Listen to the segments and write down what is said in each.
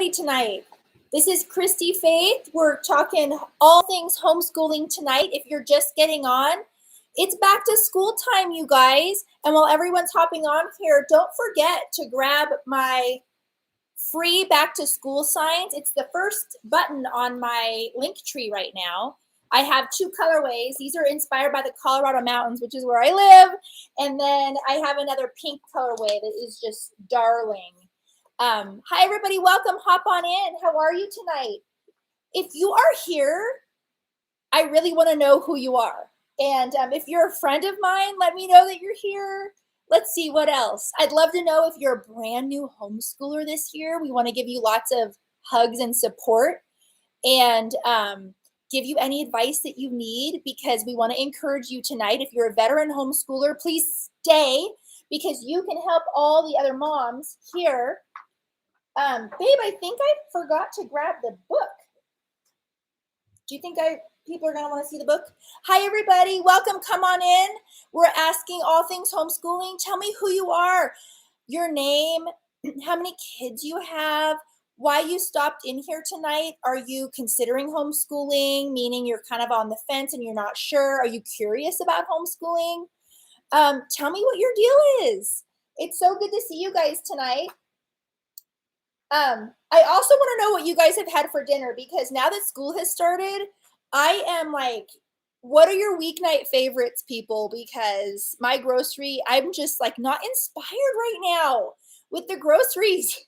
everybody tonight. This is Christy-Faith. We're talking all things homeschooling tonight. If you're just getting on, it's back to school time, you guys. And while everyone's hopping on here, don't forget to grab my free back to school signs. It's the first button on my link tree right now. I have two colorways. These are inspired by the Colorado mountains, which is where I live. And then I have another pink colorway that is just darling. Hi, everybody. Welcome. Hop on in. How are you tonight? If you are here, I really want to know who you are. And if you're a friend of mine, let me know that you're here. Let's see what else. I'd love to know if you're a brand new homeschooler this year. We want to give you lots of hugs and support and give you any advice that you need, because we want to encourage you tonight. If you're a veteran homeschooler, please stay, because you can help all the other moms here. Babe, I think I forgot to grab the book. Do you think people are going to want to see the book? Hi, everybody. Welcome. Come on in. We're asking all things homeschooling. Tell me who you are, your name, how many kids you have, why you stopped in here tonight. Are you considering homeschooling, meaning you're kind of on the fence and you're not sure? Are you curious about homeschooling? Tell me what your deal is. It's so good to see you guys tonight. I also want to know what you guys have had for dinner, because now that school has started, I am like, what are your weeknight favorites, people? Because my grocery, I'm just like not inspired right now with the groceries.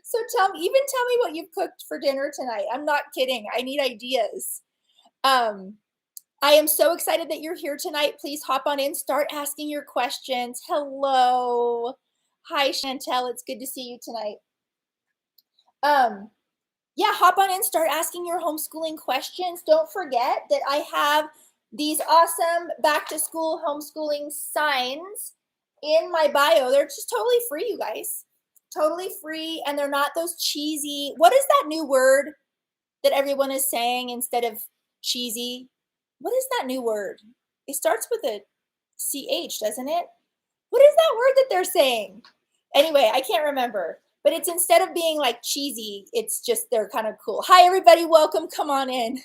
So tell me what you've cooked for dinner tonight. I'm not kidding. I need ideas. I am so excited that you're here tonight. Please hop on in, start asking your questions. Hello. Hi, Chantel. It's good to see you tonight. Yeah, hop on in, start asking your homeschooling questions. Don't forget that I have these awesome back to school homeschooling signs in my bio. They're just totally free, you guys. Totally free, and they're not those cheesy. What is that new word that everyone is saying instead of cheesy? What is that new word? It starts with a CH, doesn't it? What is that word that they're saying? Anyway, I can't remember. But it's, instead of being like cheesy, it's just, they're kind of cool. Hi, everybody. Welcome. Come on in.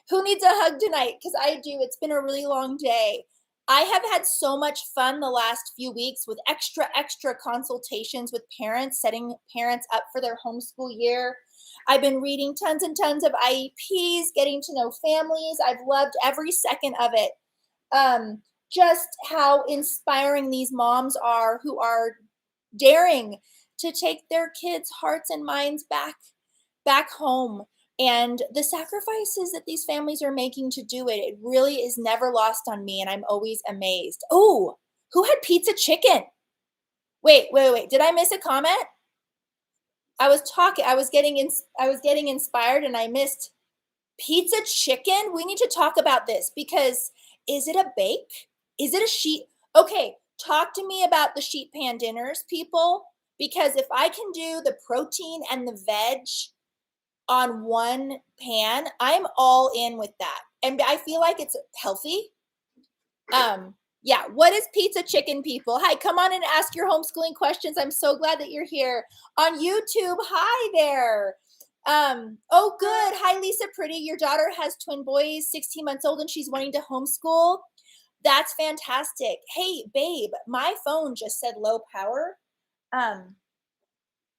Who needs a hug tonight? Because I do. It's been a really long day. I have had so much fun the last few weeks with extra consultations with parents, setting parents up for their homeschool year. I've been reading tons and tons of IEPs, getting to know families. I've loved every second of it. Just how inspiring these moms are, who are daring to take their kids' hearts and minds back home, and the sacrifices that these families are making to do it. It really is never lost on me, and I'm always amazed. Oh, who had pizza chicken? Wait. Did I miss a comment? I was getting inspired and I missed pizza chicken. We need to talk about this, because is it a bake? Is it a sheet? Okay, talk to me about the sheet pan dinners, people. Because if I can do the protein and the veg on one pan, I'm all in with that. And I feel like it's healthy. Yeah, what is pizza chicken, people? Hi, come on and ask your homeschooling questions. I'm so glad that you're here. On YouTube, hi there. Oh, good. Hi, Lisa Pretty. Your daughter has twin boys, 16 months old, and she's wanting to homeschool. That's fantastic. Hey, babe, my phone just said low power.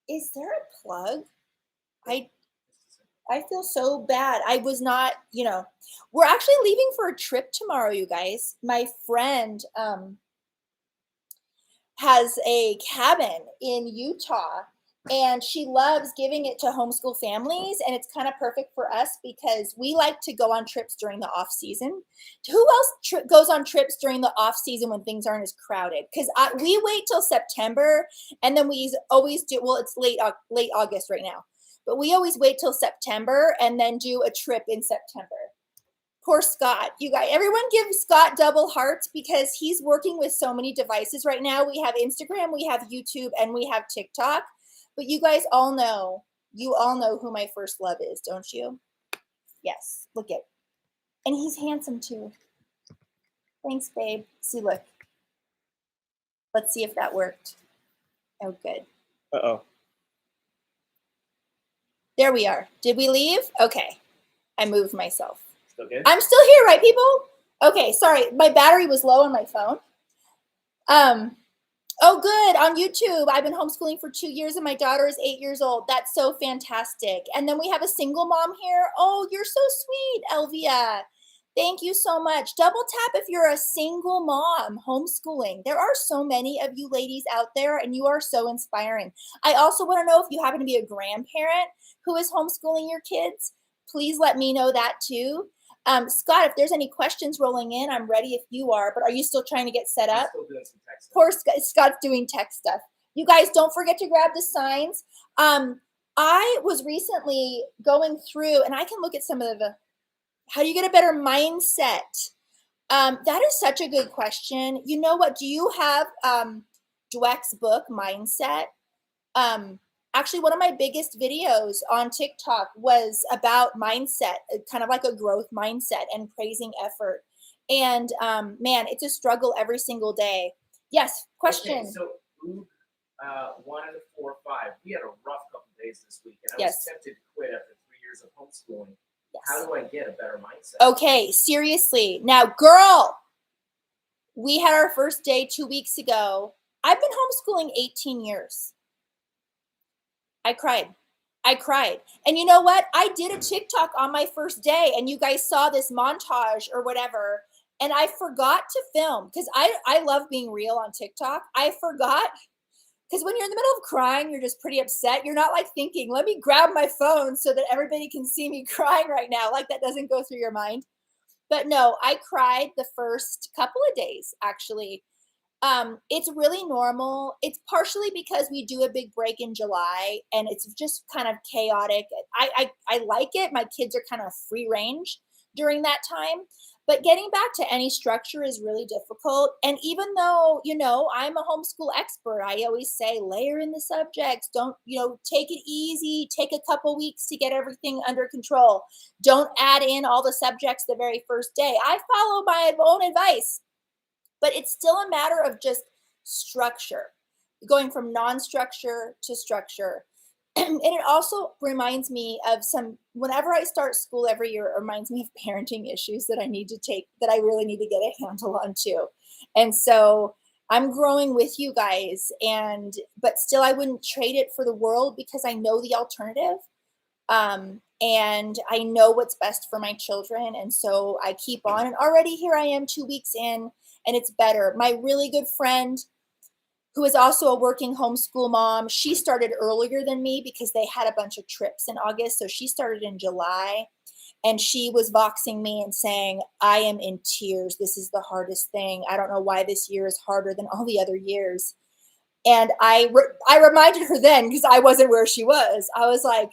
Is there a plug? I feel so bad. I was not, we're actually leaving for a trip tomorrow, you guys. My friend has a cabin in Utah, and she loves giving it to homeschool families, and it's kind of perfect for us because we like to go on trips during the off season. Who else goes on trips during the off season when things aren't as crowded? Because we wait till September, and then we always do. Well, it's late August right now, but we always wait till September and then do a trip in September. Poor Scott. You guys, everyone give Scott double hearts, because he's working with so many devices right now. We have Instagram, we have YouTube, and we have TikTok. But you guys all know who my first love is, don't you? Yes, look at. And he's handsome too. Thanks, babe. See, look. Let's see if that worked. Oh, good. Uh-oh. There we are. Did we leave? Okay. I moved myself. Still good? I'm still here, right, people? Okay, sorry. My battery was low on my phone. Oh, good. On YouTube, I've been homeschooling for 2 years and my daughter is 8 years old. That's so fantastic. And then we have a single mom here. Oh, you're so sweet, Elvia. Thank you so much. Double tap if you're a single mom homeschooling. There are so many of you ladies out there and you are so inspiring. I also want to know if you happen to be a grandparent who is homeschooling your kids. Please let me know that too. Scott, if there's any questions rolling in, I'm ready if you are, but are you still trying to get set up? I'm still doing some tech stuff. Poor Scott's doing tech stuff. You guys don't forget to grab the signs. I was recently going through, and I can look at some of the, how do you get a better mindset? That is such a good question. You know what? Do you have Dweck's book, Mindset? Actually, one of my biggest videos on TikTok was about mindset, kind of like a growth mindset and praising effort. And man, it's a struggle every single day. Yes, question. Okay, so Luke 1 and 4, 5, we had a rough couple days this week, and I Yes. was tempted to quit after 3 years of homeschooling. Yes. How do I get a better mindset? Okay, seriously. Now, girl, we had our first day 2 weeks ago. I've been homeschooling 18 years. I cried. And you know what? I did a TikTok on my first day and you guys saw this montage or whatever. And I forgot to film because I love being real on TikTok. I forgot because when you're in the middle of crying, you're just pretty upset. You're not like thinking, let me grab my phone so that everybody can see me crying right now. Like that doesn't go through your mind. But no, I cried the first couple of days actually. It's really normal. It's partially because we do a big break in July and it's just kind of chaotic. I like it. My kids are kind of free range during that time, but getting back to any structure is really difficult. And even though, you know, I'm a homeschool expert, I always say layer in the subjects. Don't, you know, take it easy. Take a couple weeks to get everything under control. Don't add in all the subjects the very first day. I follow my own advice. But it's still a matter of just structure, going from non-structure to structure. And it also reminds me of whenever I start school every year, it reminds me of parenting issues that I need to take, that I really need to get a handle on too. And so I'm growing with you guys, but still I wouldn't trade it for the world because I know the alternative. And I know what's best for my children. And so I keep on, and already here I am 2 weeks in, and it's better. My really good friend, who is also a working homeschool mom, she started earlier than me because they had a bunch of trips in August. So she started in July, and she was voxing me and saying, I am in tears. This is the hardest thing. I don't know why this year is harder than all the other years. And I reminded her then, because I wasn't where she was. I was like,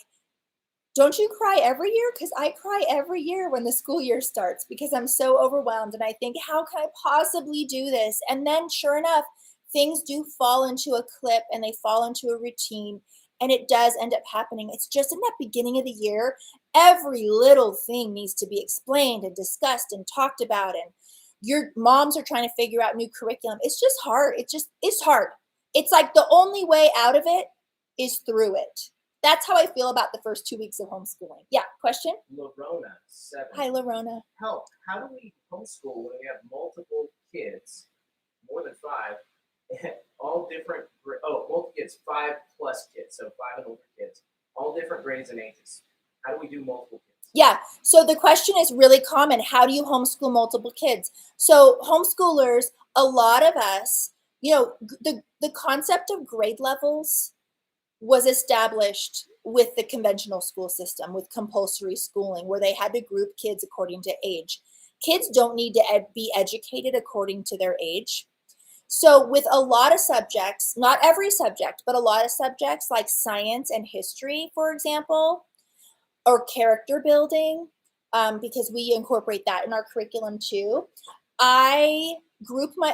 don't you cry every year? Because I cry every year when the school year starts because I'm so overwhelmed and I think, how can I possibly do this? And then sure enough, things do fall into a clip and they fall into a routine, and it does end up happening. It's just in that beginning of the year, every little thing needs to be explained and discussed and talked about, and your moms are trying to figure out new curriculum. It's just hard. It's hard. It's like the only way out of it is through it. That's how I feel about the first 2 weeks of homeschooling. Yeah, question? Lorona, 7. Hi, Lorona. Help. How do we homeschool when we have multiple kids, more than 5, all different, multiple kids, 5 plus kids, so 5 and older kids, all different grades and ages. How do we do multiple kids? Yeah, so the question is really common. How do you homeschool multiple kids? So homeschoolers, a lot of us, you know, the concept of grade levels was established with the conventional school system, with compulsory schooling, where they had to group kids according to age. Kids don't need to be educated according to their age. So with a lot of subjects, not every subject, but a lot of subjects like science and history, for example, or character building, because we incorporate that in our curriculum too,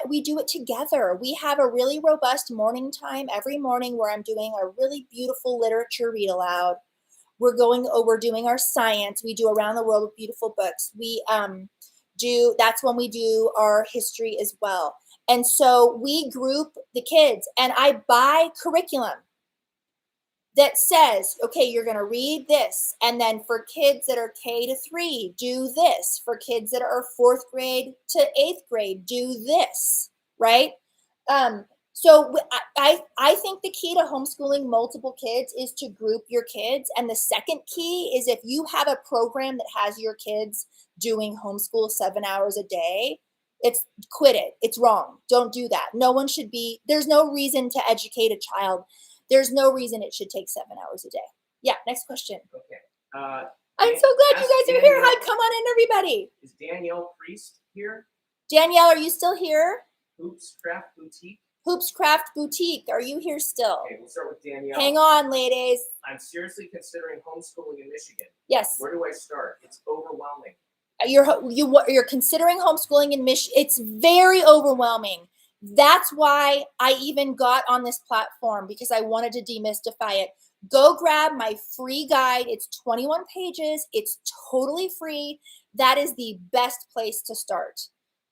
we do it together. We have a really robust morning time every morning where I'm doing a really beautiful literature read aloud. We're doing our science. We do Around the World with Beautiful Books. That's when we do our history as well. And so we group the kids, and I buy curriculum. that says, okay, you're going to read this. And then for kids that are K-3, do this. For kids that are 4th grade to 8th grade, do this, right? So I think the key to homeschooling multiple kids is to group your kids. And the second key is if you have a program that has your kids doing homeschool 7 hours a day, quit it. It's wrong. Don't do that. No one should be, there's no reason to educate a child. There's no reason it should take 7 hours a day. Yeah, next question. Okay. I'm so glad you guys are here. Hi, come on in, everybody. Is Danielle Priest here? Danielle, are you still here? Hoops Craft Boutique. Hoops Craft Boutique. Are you here still? Okay, we'll start with Danielle. Hang on, ladies. I'm seriously considering homeschooling in Michigan. Yes. Where do I start? It's overwhelming. You're considering homeschooling in Michigan. It's very overwhelming. That's why I even got on this platform, because I wanted to demystify it. Go grab my free guide. It's 21 pages. It's totally free. That is the best place to start.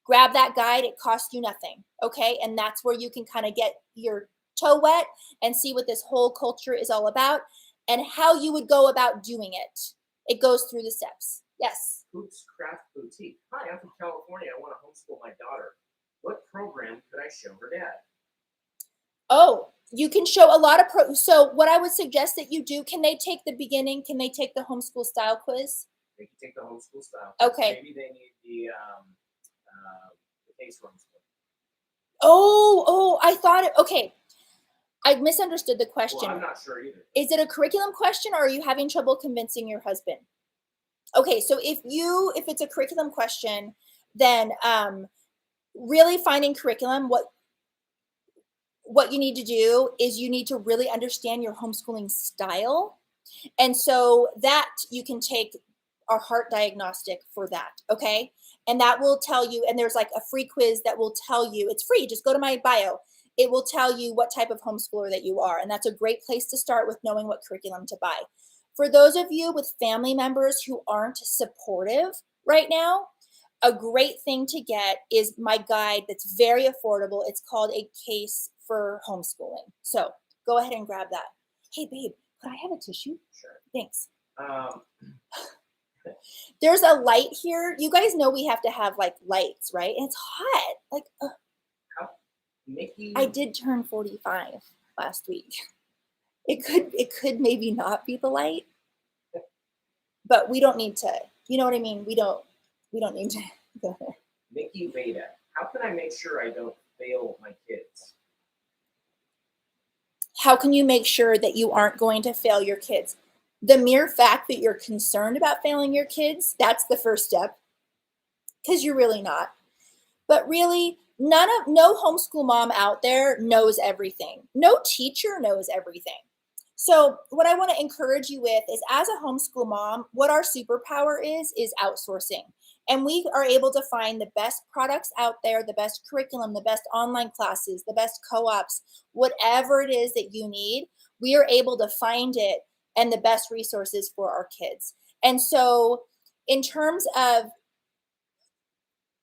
Grab that guide. It costs you nothing. Okay. And that's where you can kind of get your toe wet and see what this whole culture is all about and how you would go about doing it. It goes through the steps. Yes. Hoops Craft Boutique. Hi, I'm from California. I want to homeschool my daughter. What program could I show her dad? Oh, you can show a lot of so what I would suggest that you do, can they take the beginning? Can they take the homeschool style quiz? They can take the homeschool style. Okay. Maybe they need the case homeschool. Oh, I thought it, okay. I misunderstood the question. Well, I'm not sure either. Is it a curriculum question, or are you having trouble convincing your husband? Okay, so if it's a curriculum question, then really finding curriculum, what you need to do is you need to really understand your homeschooling style. And so that you can take our heart diagnostic for that, okay? And that will tell you, and there's like a free quiz that will tell you, it's free, just go to my bio. It will tell you what type of homeschooler that you are. And that's a great place to start with knowing what curriculum to buy. For those of you with family members who aren't supportive right now, a great thing to get is my guide that's very affordable. It's called A Case for Homeschooling. So go ahead and grab that. Hey, babe, could I have a tissue? Sure. Thanks. There's a light here. You guys know we have to have like lights, right? And it's hot. Like, Mickey. I did turn 45 last week. It could maybe not be the light, but we don't need to, you know what I mean? We don't need to go there. Mickey Veda. How can I make sure I don't fail my kids? How can you make sure that you aren't going to fail your kids? The mere fact that you're concerned about failing your kids, that's the first step, because you're really not. But really, no homeschool mom out there knows everything. No teacher knows everything. So what I want to encourage you with is, as a homeschool mom, what our superpower is outsourcing. And we are able to find the best products out there, the best curriculum, the best online classes, the best co-ops, whatever it is that you need, we are able to find it and the best resources for our kids. And so in terms of,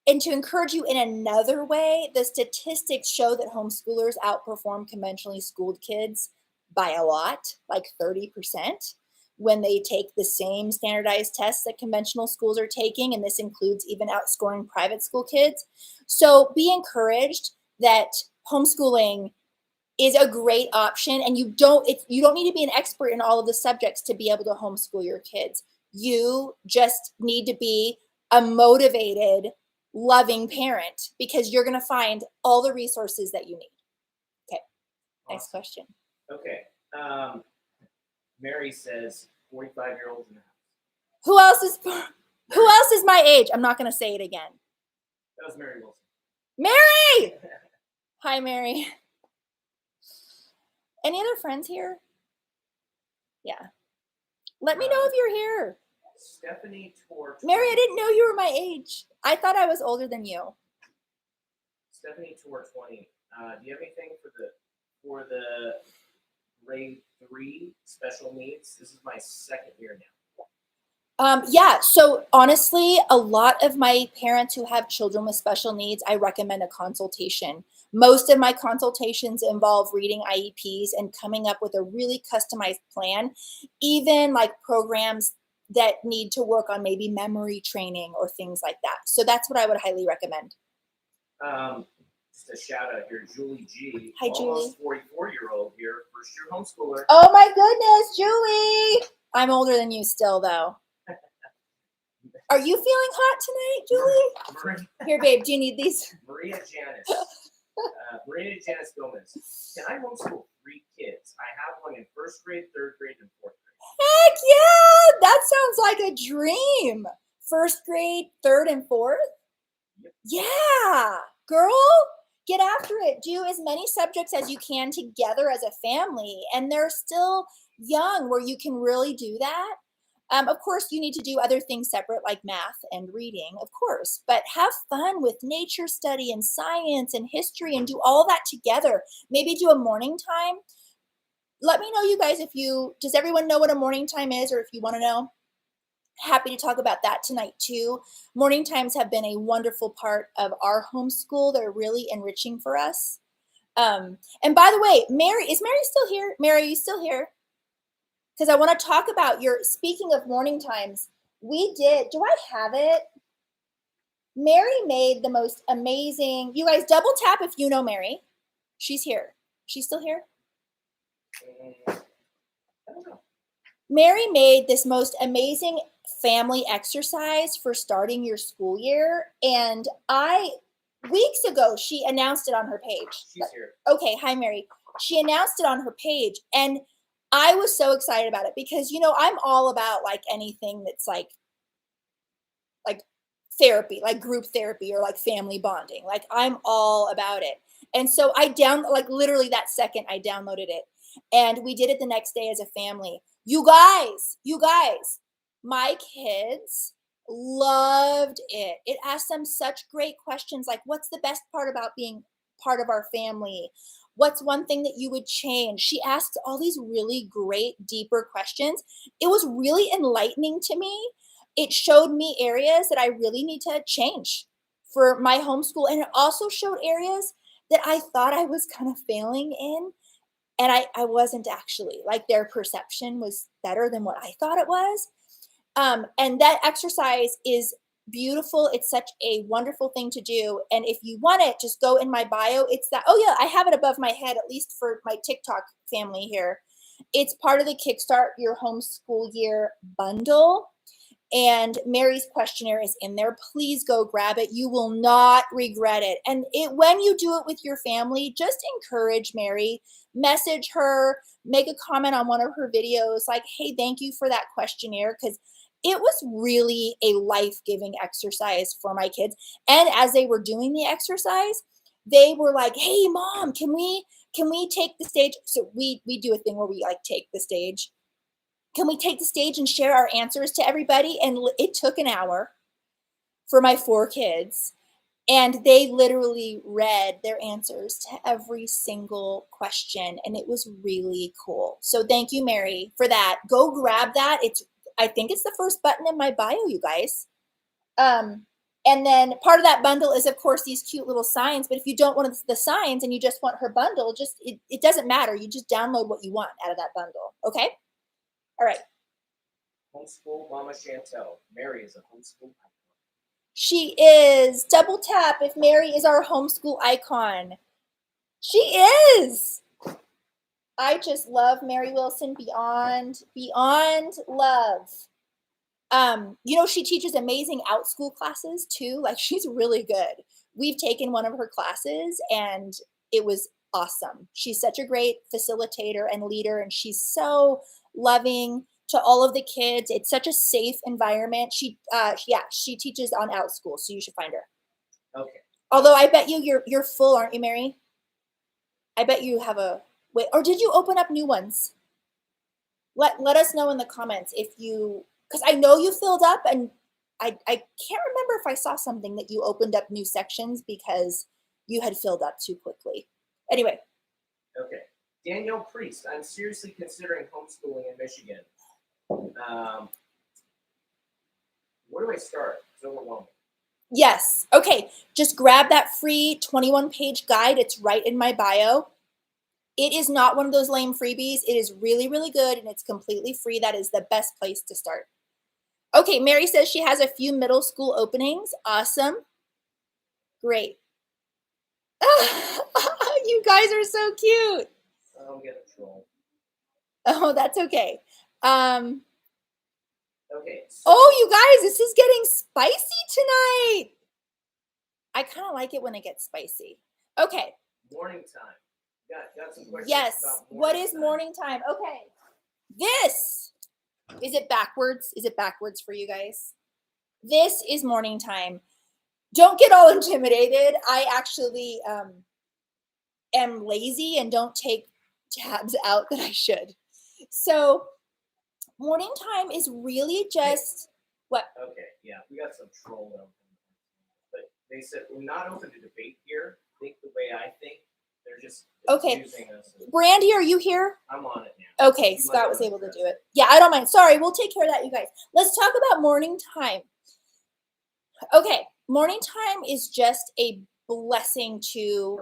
and to encourage you in another way, the statistics show that homeschoolers outperform conventionally schooled kids by a lot, like 30%, when they take the same standardized tests that conventional schools are taking. And this includes even outscoring private school kids. So be encouraged that homeschooling is a great option, and you don't need to be an expert in all of the subjects to be able to homeschool your kids. You just need to be a motivated, loving parent, because you're going to find all the resources that you need. Okay. Awesome. Next question. Okay. Mary says 45-year-olds in the house. Who else is my age? I'm not going to say it again. That was Mary Wilson. Mary! Hi, Mary. Any other friends here? Yeah. Let me know if you're here. Stephanie Tor. Mary, I didn't know you were my age. I thought I was older than you. Stephanie Tor 20. Do you have anything for the grade 3 special needs? This is my second year now. Yeah, so honestly, a lot of my parents who have children with special needs, I recommend a consultation. Most of my consultations involve reading IEPs and coming up with a really customized plan, even like programs that need to work on maybe memory training or things like that. So that's what I would highly recommend. Just a shout out here, Julie G, Hi, Julie. almost 44-year-old here, first year homeschooler. Oh my goodness, Julie! I'm older than you still, though. Are you feeling hot tonight, Julie? Here, babe, do you need these? Maria Janice Gomez. Can I homeschool 3 kids? I have one in 1st grade, 3rd grade, and 4th grade. Heck yeah! That sounds like a dream. 1st grade, 3rd, and 4th? Yep. Yeah, girl, get after it. Do as many subjects as you can together as a family, and they're still young where you can really do that. Of course, you need to do other things separate like math and reading, of course, but have fun with nature study and science and history and do all that together. Maybe do a morning time. Let me know, you guys, does everyone know what a morning time is, or if you want to know? Happy to talk about that tonight too. Morning times have been a wonderful part of our homeschool. They're really enriching for us. And by the way, is Mary still here? Mary, are you still here? Because I want to talk about speaking of morning times, do I have it? Mary made the most amazing, you guys double tap if you know Mary. She's here. She's still here? I don't know. Mary made this most amazing family exercise for starting your school year. And weeks ago, she announced it on her page. She's here. Okay, hi, Mary. She announced it on her page. And I was so excited about it because, I'm all about like anything that's like therapy, like group therapy or like family bonding. Like I'm all about it. And so literally that second I downloaded it and we did it the next day as a family. You guys, my kids loved it. It asked them such great questions like, what's the best part about being part of our family? What's one thing that you would change? She asked all these really great, deeper questions. It was really enlightening to me. It showed me areas that I really need to change for my homeschool. And it also showed areas that I thought I was kind of failing in. And I wasn't actually. Like their perception was better than what I thought it was. And that exercise is beautiful. It's such a wonderful thing to do. And if you want it, just go in my bio. It's that, oh yeah, I have it above my head, at least for my TikTok family here. It's part of the Kickstart Your Homeschool Year bundle. And Mary's questionnaire is in there. Please go grab it. You will not regret it. And when you do it with your family, just encourage Mary, message her, make a comment on one of her videos like, hey, thank you for that questionnaire, because it was really a life-giving exercise for my kids. And as they were doing the exercise, they were like, hey, Mom, can we take the stage? So we do a thing where we like take the stage. Can we take the stage and share our answers to everybody? And it took an hour for my 4 kids. And they literally read their answers to every single question. And it was really cool. So thank you, Mary, for that. Go grab that. I think it's the first button in my bio, you guys. And then part of that bundle is, of course, these cute little signs. But if you don't want the signs and you just want her bundle, it doesn't matter. You just download what you want out of that bundle. Okay? All right. Homeschool Mama Chantel. Mary is a homeschool icon. She is. Double tap if Mary is our homeschool icon. She is. I just love Mary Wilson beyond love. She teaches amazing out-school classes too. Like she's really good. We've taken one of her classes and it was awesome. She's such a great facilitator and leader, and she's so loving to all of the kids. It's such a safe environment. She teaches on OutSchool, so you should find her. Okay. Although I bet you're full, aren't you, Mary? I bet you have wait, or did you open up new ones? Let us know in the comments because I know you filled up, and I can't remember if I saw something that you opened up new sections because you had filled up too quickly. Anyway. Okay. Danielle Priest. I'm seriously considering homeschooling in Michigan. Where do I start? It's overwhelming. Yes. Okay. Just grab that free 21-page guide. It's right in my bio. It is not one of those lame freebies. It is really, really good, and it's completely free. That is the best place to start. Okay, Mary says she has a few middle school openings. Awesome. Great. You guys are so cute. I'll get a troll. Oh, that's okay. Okay. So Oh, you guys, this is getting spicy tonight. I kind of like it when it gets spicy. Okay. morning time. Got some questions Yes. about morning What is time. morning time? Okay. This is it backwards? Is it backwards for you guys? This is morning time. Don't get all intimidated. I actually am lazy and don't take tabs out that I should. So morning time is really just what? Okay, yeah, we got some troll though. But they said we're not open to debate here. Think the way I think. They're just Okay. using us. Brandy, are you here? I'm on it now. Okay, You Scott might was wanna able to address do it. Yeah, I don't mind. Sorry, we'll take care of that, you guys. Let's talk about morning time. Okay, morning time is just a blessing to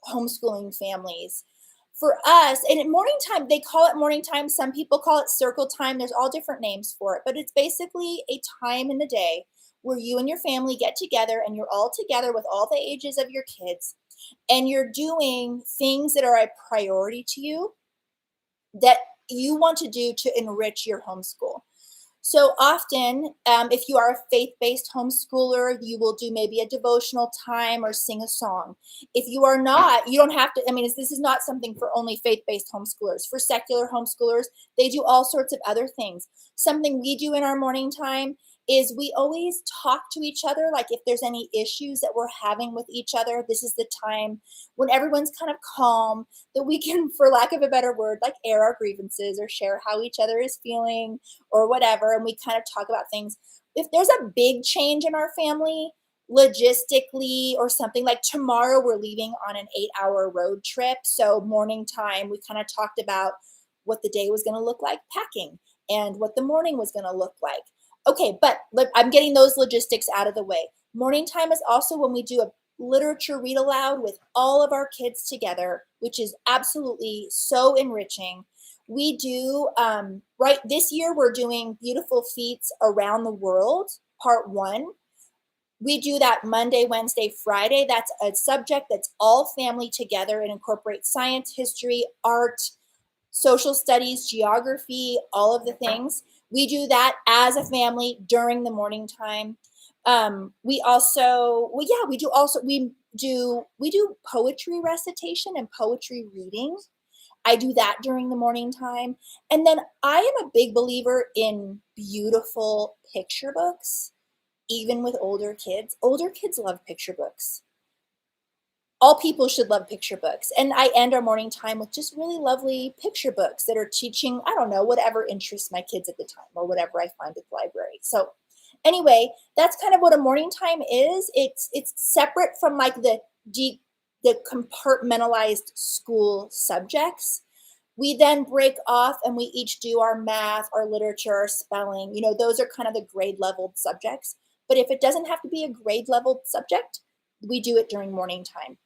homeschooling families. For us, and in morning time, they call it morning time. Some people call it circle time. There's all different names for it, but it's basically a time in the day where you and your family get together and you're all together with all the ages of your kids and you're doing things that are a priority to you that you want to do to enrich your homeschool. So often, if you are a faith-based homeschooler, you will do maybe a devotional time or sing a song. If you are not, you don't have to. I mean, this is not something for only faith-based homeschoolers. For secular homeschoolers, they do all sorts of other things. Something we do in our morning time is we always talk to each other. Like if there's any issues that we're having with each other, this is the time when everyone's kind of calm that we can, for lack of a better word, like air our grievances or share how each other is feeling or whatever, and we kind of talk about things. If there's a big change in our family, logistically or something, like tomorrow we're leaving on an 8-hour road trip. So morning time, we kind of talked about what the day was going to look like packing and what the morning was going to look like. Okay, but I'm getting those logistics out of the way. Morning time is also when we do a literature read aloud with all of our kids together, which is absolutely so enriching. We do, right this year, we're doing Beautiful Feats Around the World, part 1. We do that Monday, Wednesday, Friday. That's a subject that's all family together and incorporates science, history, art, social studies, geography, all of the things. We do that as a family during the morning time. We do poetry recitation and poetry reading. I do that during the morning time. And then I am a big believer in beautiful picture books, even with older kids. Older kids love picture books. All people should love picture books. And I end our morning time with just really lovely picture books that are teaching, I don't know, whatever interests my kids at the time or whatever I find at the library. So anyway, that's kind of what a morning time is. It's separate from like the compartmentalized school subjects. We then break off and we each do our math, our literature, our spelling. You know, those are kind of the grade leveled subjects. But if it doesn't have to be a grade leveled subject, we do it during morning time.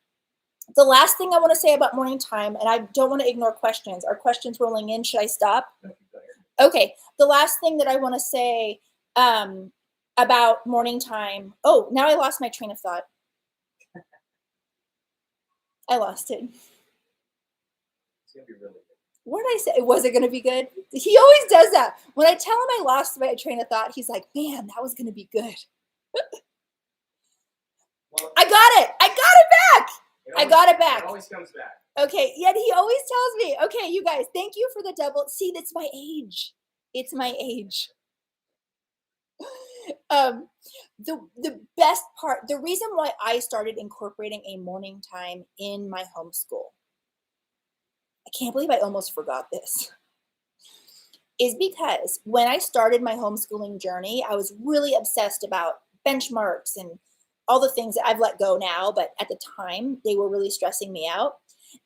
The last thing I want to say about morning time, and I don't want to ignore questions. Are questions rolling in? Should I stop? Okay. The last thing that I want to say about morning time. Oh, now I lost my train of thought. I lost it. It's gonna be really good. What did I say? Was it going to be good? He always does that. When I tell him I lost my train of thought, he's like, man, that was going to be good. Well, I got it. I got it back. I got it back. It always comes back. Okay, yet he always tells me, okay, you guys, thank you for the double. See, that's my age. It's my age. The best part, the reason why I started incorporating a morning time in my homeschool, I can't believe I almost forgot this, is because when I started my homeschooling journey, I was really obsessed about benchmarks and all the things that I've let go now, but at the time they were really stressing me out.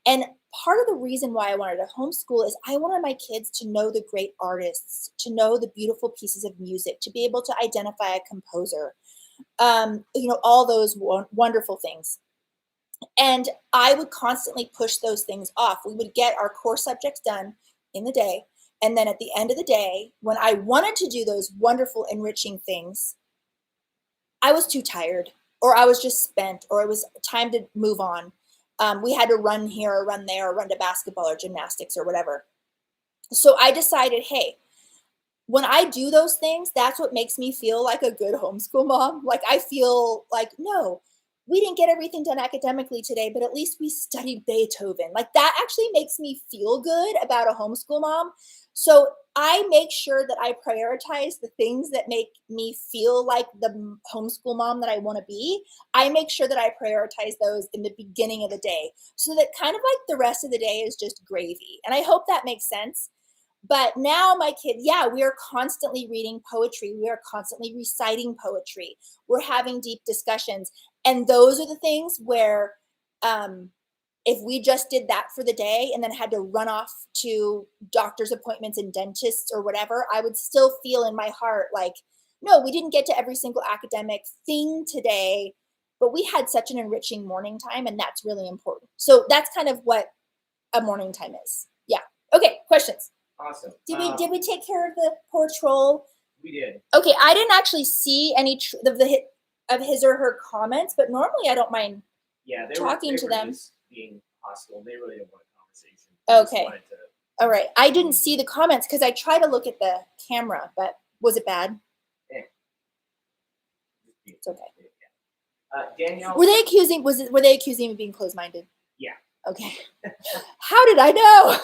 And part of the reason why I wanted to homeschool is I wanted my kids to know the great artists, to know the beautiful pieces of music, to be able to identify a composer, all those wonderful things. And I would constantly push those things off. We would get our core subjects done in the day. And then at the end of the day, when I wanted to do those wonderful, enriching things, I was too tired, or I was just spent, or it was time to move on. We had to run here or run there or run to basketball or gymnastics or whatever. So I decided, hey, when I do those things, that's what makes me feel like a good homeschool mom. Like I feel like, no, we didn't get everything done academically today, but at least we studied Beethoven. Like that actually makes me feel good about a homeschool mom. So I make sure that I prioritize the things that make me feel like the homeschool mom that I want to be. I make sure that I prioritize those in the beginning of the day so that kind of like the rest of the day is just gravy. And I hope that makes sense. But now my kid, we are constantly reading poetry. We are constantly reciting poetry. We're having deep discussions. And those are the things where if we just did that for the day and then had to run off to doctor's appointments and dentists or whatever, I would still feel in my heart like, no, we didn't get to every single academic thing today, but we had such an enriching morning time, and that's really important. So that's kind of what a morning time is. Yeah. Okay, questions. Awesome. Did we take care of the poor troll? We did. Okay, I didn't actually see any of his or her comments, but normally I don't mind talking to them. Just being hostile. They really didn't want a conversation. Okay. All right. I didn't see the comments because I tried to look at the camera, but was it bad? It's okay. Danielle. Were they accusing me of being closed-minded? Yeah. Okay. How did I know?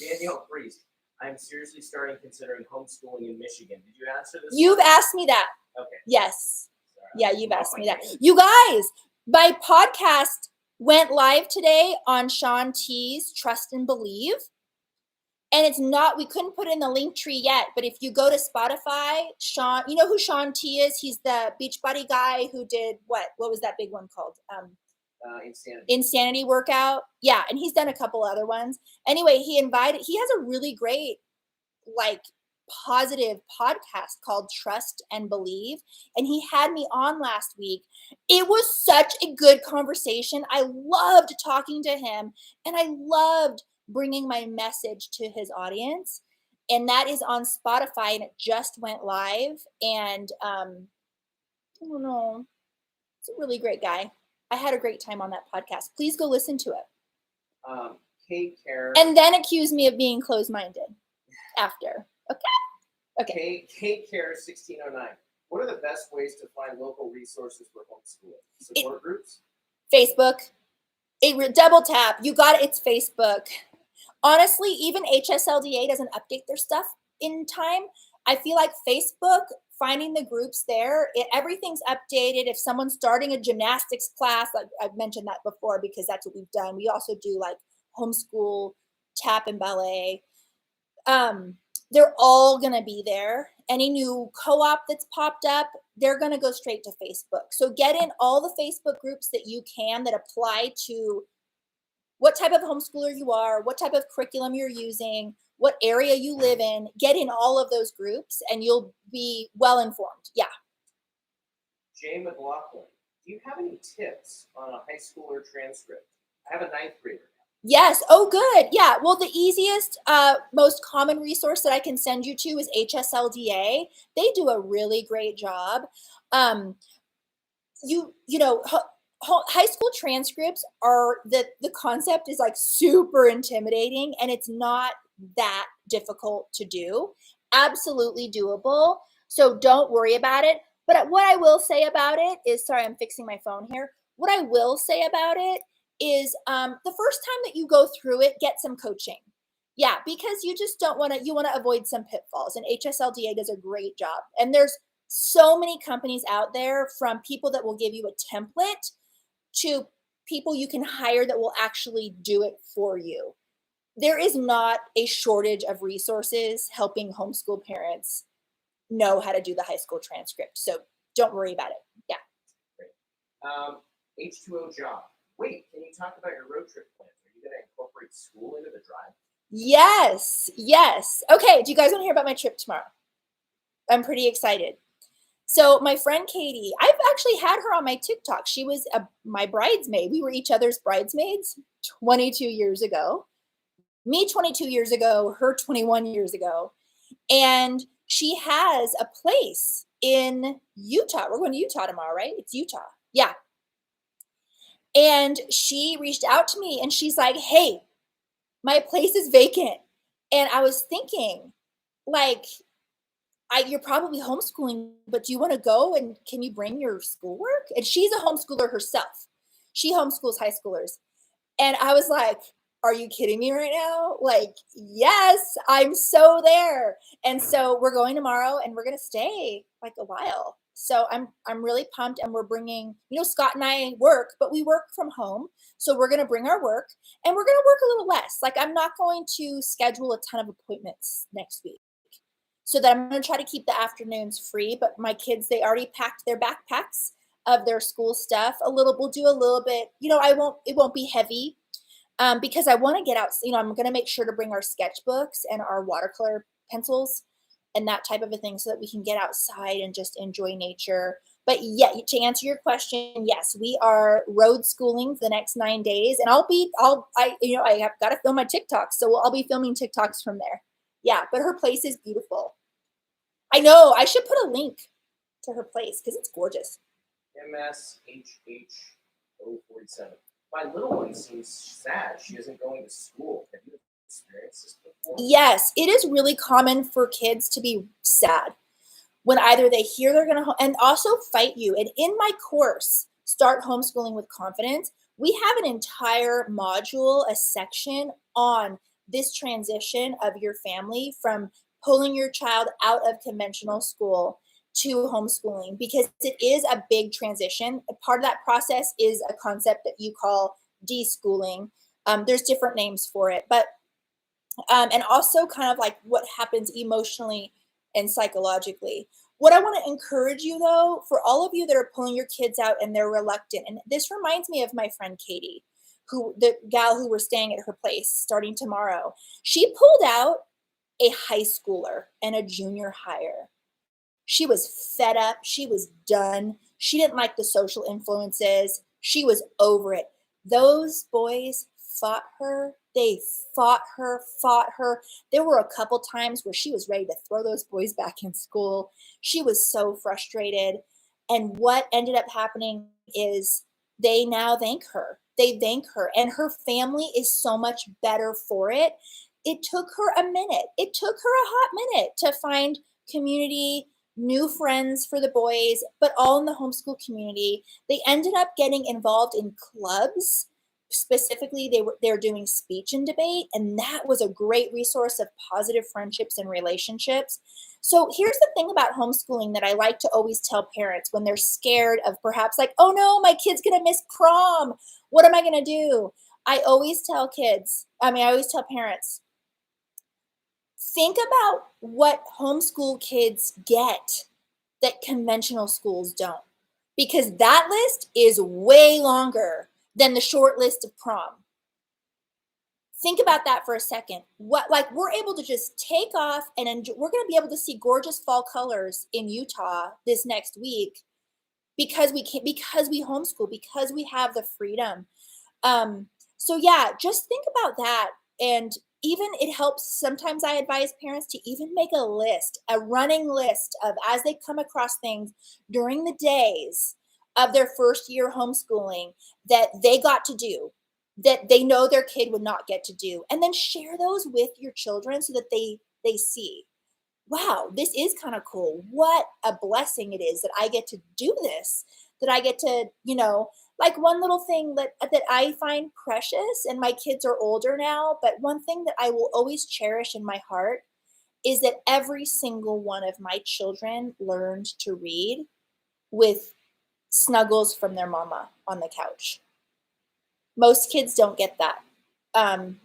Danielle Priest. I'm seriously considering homeschooling in Michigan. Did you answer this? You've asked me that. Okay. Yes. Sorry, yeah, you've asked me that. You guys, my podcast went live today on Sean T's Trust and Believe. And it's not, we couldn't put in the link tree yet, but if you go to Spotify, Sean, you know who Sean T is? He's the Beachbody guy who did what was that big one called? Insanity workout. Yeah. And he's done a couple other ones. Anyway, he has a really great, positive podcast called Trust and Believe. And he had me on last week. It was such a good conversation. I loved talking to him, and I loved bringing my message to his audience. And that is on Spotify, and it just went live. And I don't know. It's a really great guy. I had a great time on that podcast. Please go listen to it. Kate Care. And then accuse me of being closed-minded after. Okay. Kate Care 1609. What are the best ways to find local resources for homeschooling? Support groups? Facebook. Double tap. You got it. It's Facebook. Honestly, even HSLDA doesn't update their stuff in time. I feel like Facebook, finding the groups there, everything's updated. If someone's starting a gymnastics class, like I've mentioned that before because that's what we've done. We also do homeschool, tap, and ballet. They're all going to be there. Any new co-op that's popped up, they're going to go straight to Facebook. So get in all the Facebook groups that you can that apply to what type of homeschooler you are, what type of curriculum you're using, what area you live in. Get in all of those groups and you'll be well informed. Yeah. Jay McLaughlin, do you have any tips on a high schooler transcript? I have a 9th grader. Yes. Oh, good. Yeah. Well, the easiest, most common resource that I can send you to is HSLDA. They do a really great job. High school transcripts are the concept is super intimidating, and it's not that difficult to do. Absolutely doable. So don't worry about it. But what I will say about it is, sorry, I'm fixing my phone here. What I will say about it is the first time that you go through it, get some coaching. Yeah, because you just you want to avoid some pitfalls, and HSLDA does a great job. And there's so many companies out there, from people that will give you a template to people you can hire that will actually do it for you. There is not a shortage of resources helping homeschool parents know how to do the high school transcript. So don't worry about it. Yeah. Great. H2O job. Wait, can you talk about your road trip plans? Are you going to incorporate school into the drive? Yes, yes. Okay, do you guys want to hear about my trip tomorrow? I'm pretty excited. So my friend Katie, I've actually had her on my TikTok. She was my bridesmaid. We were each other's bridesmaids 22 years ago. Me 22 years ago, her 21 years ago. And she has a place in Utah. We're going to Utah tomorrow, right? It's Utah. Yeah. And she reached out to me and she's like, hey, my place is vacant. And I was thinking, like, you're probably homeschooling, but do you want to go and can you bring your schoolwork? And she's a homeschooler herself. She homeschools high schoolers. And I was like, are you kidding me right now? Like, yes, I'm so there. And so we're going tomorrow and we're going to stay like a while. So I'm really pumped and we're bringing, Scott and I work, but we work from home. So we're going to bring our work and we're going to work a little less. Like I'm not going to schedule a ton of appointments next week so that I'm going to try to keep the afternoons free. But my kids, they already packed their backpacks of their school stuff. We'll do a little bit, it won't be heavy because I want to get out, I'm going to make sure to bring our sketchbooks and our watercolor pencils and that type of a thing so that we can get outside and just enjoy nature. But yeah, to answer your question, yes, we are road schooling for the next 9 days and I have got to film my TikToks. So I'll be filming TikToks from there. Yeah, but her place is beautiful. I know, I should put a link to her place because it's gorgeous. MSHH047. My little one seems sad. She isn't going to school. Have you experienced this before? Yes, it is really common for kids to be sad when either they hear they're going to, and also fight you. And in my course, Start Homeschooling with Confidence, we have an entire module, a section on this transition of your family from pulling your child out of conventional school to homeschooling, because it is a big transition. Part of that process is a concept that you call deschooling. There's different names for it, but and also kind of like what happens emotionally and psychologically. What I want to encourage you though, for all of you that are pulling your kids out and they're reluctant, and this reminds me of my friend Katie, the gal who we're staying at her place starting tomorrow. She pulled out a high schooler and a junior higher. She was fed up. She was done. She didn't like the social influences. She was over it. Those boys fought her. They fought her. There were a couple times where she was ready to throw those boys back in school. She was so frustrated. And what ended up happening is they now thank her. They thank her. And her family is so much better for it. It took her a minute. It took her a hot minute to find community, new friends for the boys, but all in the homeschool community. They ended up getting involved in clubs. Specifically, they're doing speech and debate, and that was a great resource of positive friendships and relationships. So here's the thing about homeschooling that I like to always tell parents when they're scared of perhaps like, oh no, my kid's gonna miss prom. What am I gonna do? I always tell parents, think about what homeschool kids get that conventional schools don't, because that list is way longer than the short list of prom. Think about that for a second. We're able to just take off and enjoy, we're going to be able to see gorgeous fall colors in Utah this next week because we homeschool, because we have the freedom. So yeah, just think about that. And even it helps. Sometimes I advise parents to even make a running list of, as they come across things during the days of their first year homeschooling that they got to do, that they know their kid would not get to do, and then share those with your children so that they see, wow, this is kind of cool. What a blessing it is that I get to do this, that I get to, like one little thing that I find precious, and my kids are older now, but one thing that I will always cherish in my heart is that every single one of my children learned to read with snuggles from their mama on the couch. Most kids don't get that. I'm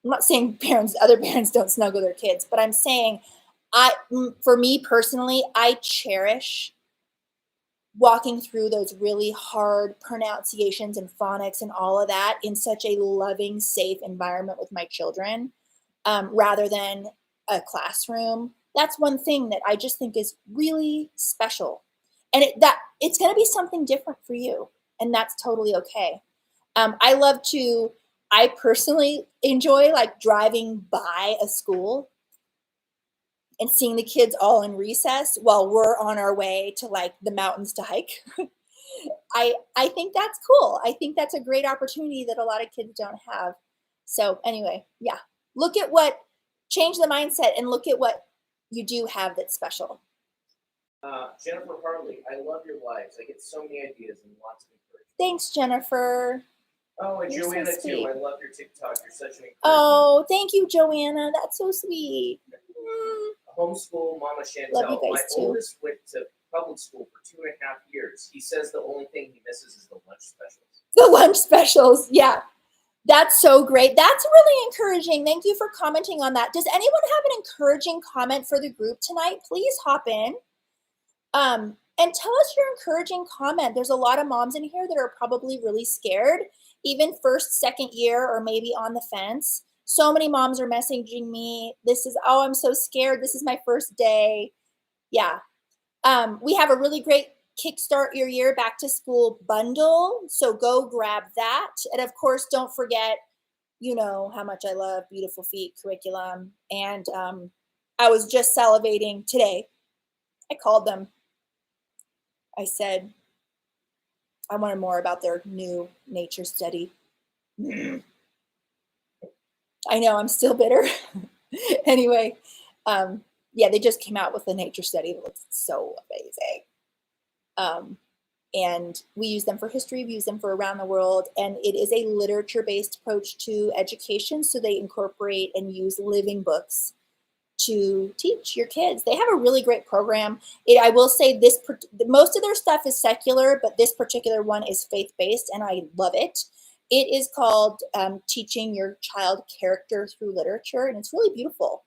not saying other parents don't snuggle their kids, but I'm saying for me personally, I cherish walking through those really hard pronunciations and phonics and all of that in such a loving, safe environment with my children, rather than a classroom. That's one thing that I just think is really special. And it's going to be something different for you, and that's totally okay. I personally enjoy like driving by a school and seeing the kids all in recess while we're on our way to like the mountains to hike. I think that's cool. I think that's a great opportunity that a lot of kids don't have. So anyway, yeah, change the mindset and look at what you do have that's special. Jennifer Harley, I love your lives. I get so many ideas and lots of encouragement. Thanks, Jennifer. Oh, and You're Joanna so too. sweet. I love your TikTok. You're such an encouragement. Oh, thank you, Joanna. That's so sweet. Homeschool Mama Chantel. Love you guys My too. oldest went to public school for 2.5 years. He says the only thing he misses is the lunch specials. The lunch specials, yeah. That's so great. That's really encouraging. Thank you for commenting on that. Does anyone have an encouraging comment for the group tonight? Please hop in. And tell us your encouraging comment. There's a lot of moms in here that are probably really scared, even first, second year, or maybe on the fence. So many moms are messaging me. I'm so scared. This is my first day. Yeah. We have a really great Kickstart Your Year Back to School bundle. So go grab that. And of course, don't forget, you know how much I love Beautiful Feet curriculum. And I was just salivating today. I called them. I said, I wanted more about their new nature study. I know, I'm still bitter. Anyway, yeah, they just came out with a nature study that looks so amazing. And we use them for history, we use them for around the world, and it is a literature-based approach to education, so they incorporate and use living books to teach your kids. They have a really great program. I will say most of their stuff is secular, but this particular one is faith-based, and I love it. It is called Teaching Your Child Character Through Literature, and it's really beautiful.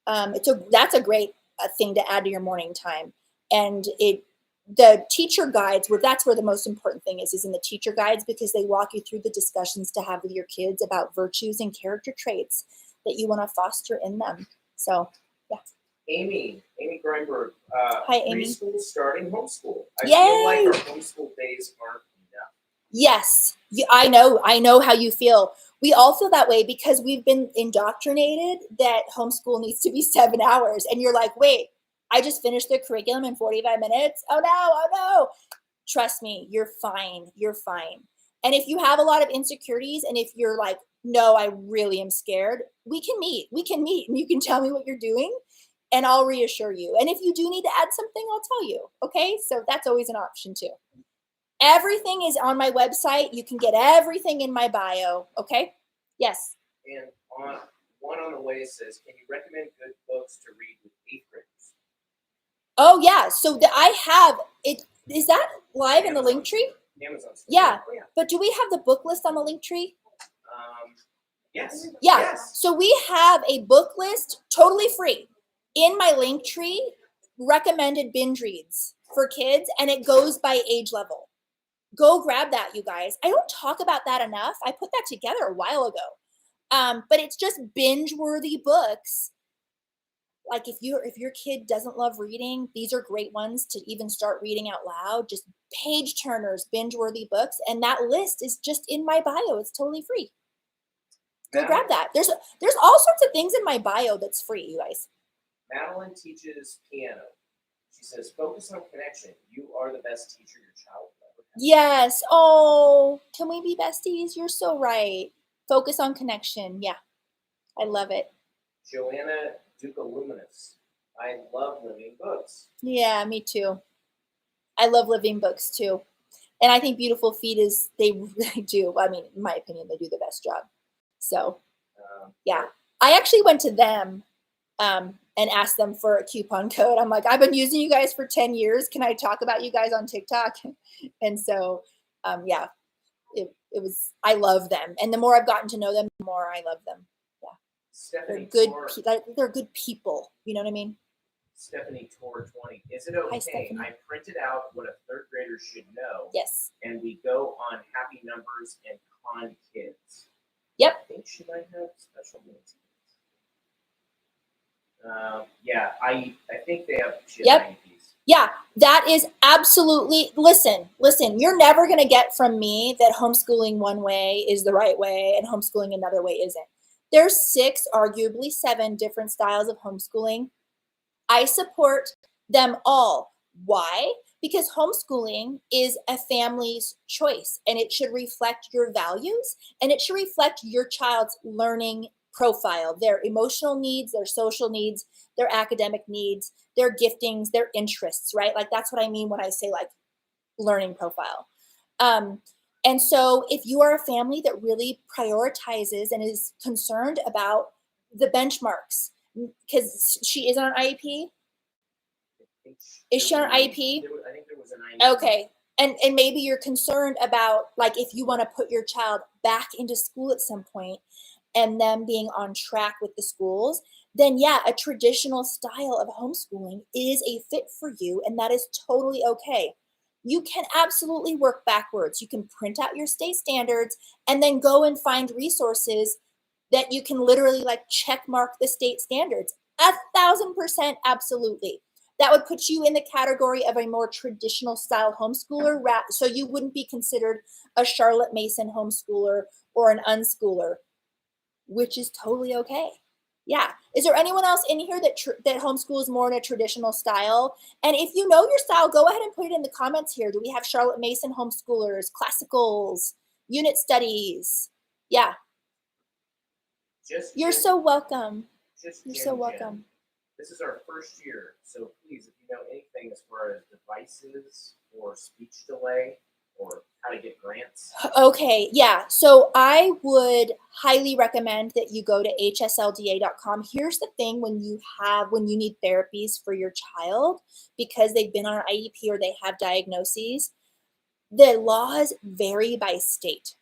That's a great thing to add to your morning time. And the teacher guides, that's where the most important thing is in the teacher guides, because they walk you through the discussions to have with your kids about virtues and character traits that you want to foster in them. So, yeah. Amy Greinberg. Hi, Amy. Preschool starting homeschool. I Yay! feel like our homeschool days aren't enough. Yes, I know how you feel. We all feel that way because we've been indoctrinated that homeschool needs to be 7 hours. And you're like, wait, I just finished the curriculum in 45 minutes. Oh no. Trust me, you're fine. You're fine. And if you have a lot of insecurities and if you're like, no, I really am scared, we can meet and you can tell me what you're doing and I'll reassure you. And if you do need to add something, I'll tell you. Okay. So that's always an option too. Everything is on my website. You can get everything in my bio. Okay. Yes. And one on the way says, can you recommend good books to read with 8th graders? Oh yeah. So I have it. Is that live in the link tree? Amazon. Yeah. Oh, yeah. But do we have the book list on the link tree? Yes. Yeah. Yes. So we have a book list totally free in my link tree, recommended binge reads for kids, and it goes by age level. Go grab that, you guys. I don't talk about that enough. I put that together a while ago. But it's just binge-worthy books. Like if your kid doesn't love reading, these are great ones to even start reading out loud. Just page turners, binge-worthy books, and that list is just in my bio. It's totally free. Go grab that. There's all sorts of things in my bio that's free, you guys. Madeline teaches piano. She says, focus on connection. You are the best teacher your child will ever have. Yes. Oh, can we be besties? You're so right. Focus on connection. Yeah. I love it. Joanna Duca-Luminous. I love living books. Yeah, me too. I love living books too. And I think Beautiful Feet they really do. I mean, in my opinion, they do the best job. So, yeah. I actually went to them and asked them for a coupon code. I'm like, I've been using you guys for 10 years. Can I talk about you guys on TikTok? And so, yeah, it was, I love them. And the more I've gotten to know them, the more I love them. Yeah. Stephanie They're good. They're good people. You know what I mean? Stephanie Tor 20. Is it okay? Stephanie. I printed out what a third grader should know. Yes. And we go on happy numbers and con kids. Yep. I think she might have special needs. Yeah, I think they have IEPs. Yeah, that is absolutely, listen, you're never going to get from me that homeschooling one way is the right way and homeschooling another way isn't. There's 6, arguably 7 different styles of homeschooling. I support them all. Why? Because homeschooling is a family's choice and it should reflect your values and it should reflect your child's learning profile, their emotional needs, their social needs, their academic needs, their giftings, their interests, right? Like that's what I mean when I say like learning profile. And so if you are a family that really prioritizes and is concerned about the benchmarks, because she is on an IEP. Is she on an IEP? I think there was an IEP. Okay. And maybe you're concerned about like if you want to put your child back into school at some point and them being on track with the schools, then yeah, a traditional style of homeschooling is a fit for you, and that is totally okay. You can absolutely work backwards. You can print out your state standards and then go and find resources that you can literally like check mark the state standards. 1,000% absolutely. That would put you in the category of a more traditional style homeschooler. So you wouldn't be considered a Charlotte Mason homeschooler or an unschooler, which is totally okay. Yeah. Is there anyone else in here that homeschools more in a traditional style? And if you know your style, go ahead and put it in the comments here. Do we have Charlotte Mason homeschoolers, classicals, unit studies? Yeah. You're so welcome. You're so welcome. This is our first year, so please, if you know anything as far as devices or speech delay or how to get grants. Okay, yeah. So I would highly recommend that you go to hslda.com. Here's the thing when you need therapies for your child because they've been on an IEP or they have diagnoses, the laws vary by state.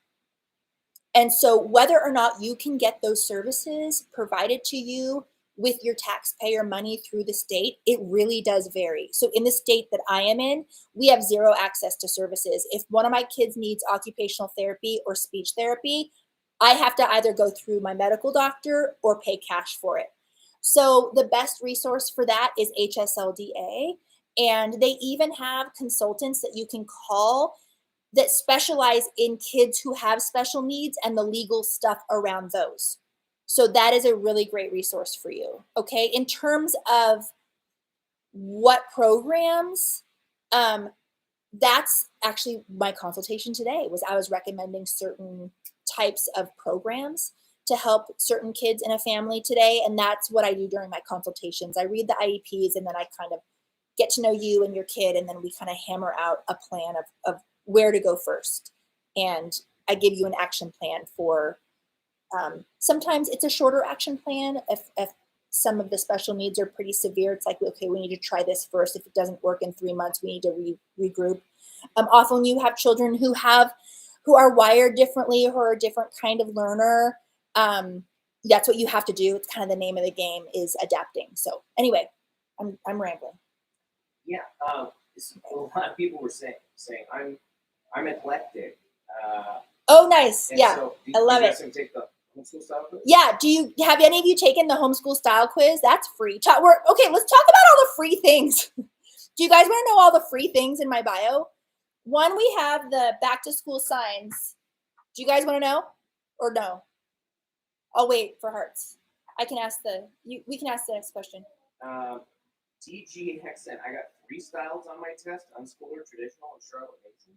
And so whether or not you can get those services provided to you with your taxpayer money through the state, it really does vary. So in the state that I am in, we have 0 access to services. If one of my kids needs occupational therapy or speech therapy, I have to either go through my medical doctor or pay cash for it. So the best resource for that is HSLDA. And they even have consultants that you can call that specialize in kids who have special needs and the legal stuff around those. So that is a really great resource for you. Okay. In terms of what programs, that's actually my consultation today was I was recommending certain types of programs to help certain kids in a family today. And that's what I do during my consultations. I read the IEPs and then I kind of get to know you and your kid. And then we kind of hammer out a plan of where to go first. And I give you an action plan for sometimes it's a shorter action plan. If some of the special needs are pretty severe, it's like, okay, we need to try this first. If it doesn't work in 3 months, we need to regroup. Often you have children who are wired differently or a different kind of learner. That's what you have to do. It's kind of the name of the game is adapting. So anyway, I'm rambling. Yeah, a lot of people were saying I'm eclectic. Oh, nice. Yeah, so I love it. Take the homeschool style quiz? Yeah. Have any of you taken the homeschool style quiz? That's free. Okay, let's talk about all the free things. Do you guys want to know all the free things in my bio? One, we have the back to school signs. Do you guys want to know or no? I'll wait for hearts. We can ask the next question. DG Hexen, I got 3 styles on my test: unschooler, traditional, and Charlotte Mason.